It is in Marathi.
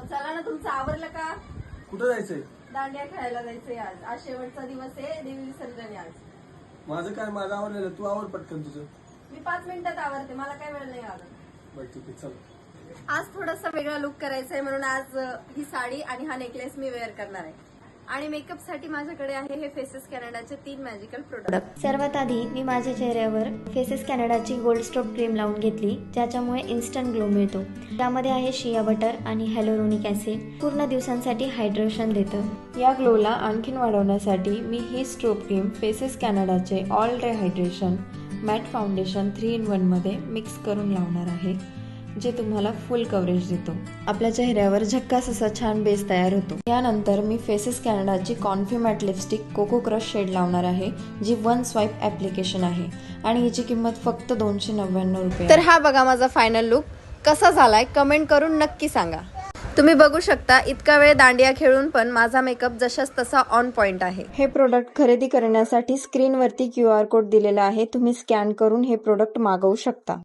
चला ना, तुमचं आवरलं का? कुठं जायचंय? दांडिया खेळायला जायचंय आज शेवटचा दिवस आहे, देवी विसर्जन आहे आज. माझं काय, माझं आवडलेलं, तू आवर पटकन तुझं. मी 5 मिनिटात आवरते, मला काय वेळ नाही लागत. बरं ठीक आहे, चल. आज थोडासा वेगळा लुक करायचा आहे म्हणून आज ही साडी आणि हा नेकलेस मी वेअर करणार आहे. आणि मेकअप साठी माझ्याकडे आहे हे फेसेस कॅनडाचे 3 मॅजिकल प्रोडक्ट. सर्वात आधी मी माझ्या चेहऱ्यावर फेसेस कॅनडाची गोल्ड स्ट्रोक क्रीम लावून घेतली, ज्याच्यामुळे इन्स्टंट ग्लो मिळतो. त्यामध्ये आहे शिया बटर आणि हॅलोरोनिक ऍसिड, पूर्ण दिवसांसाठी हायड्रेशन देतं. या ग्लोला आणखीन वाढवण्यासाठी मी ही स्ट्रोक क्रीम फेसेस कॅनडाचे all day hydration matte foundation 3-in-1 मध्ये मिक्स करून लावणार आहे, जे तुम्हाला फुल कव्हरेज देतो. आपल्या चेहऱ्यावर झक्कास असा छान बेस तयार होतो. यानंतर मी फेसेस कॅनडाची comfy matte lipstick coco crush shade लावणार आहे, जी 1 स्वाईप ऍप्लिकेशन आहे आणि हिची किंमत फक्त 299 रुपये. तर हा बघा माझा फायनल लुक कसा झालाय, कमेंट करून नक्की सांगा. तुम्ही बघू शकता इतका वेळ दांडिया खेळून पण माझा मेकअप जशाच तसा ऑन पॉइंट आहे. हे प्रोडक्ट खरेदी करण्यासाठी स्क्रीनवरती QR कोड दिलेला आहे, तुम्ही स्कॅन करून हे प्रोडक्ट मागवू शकता.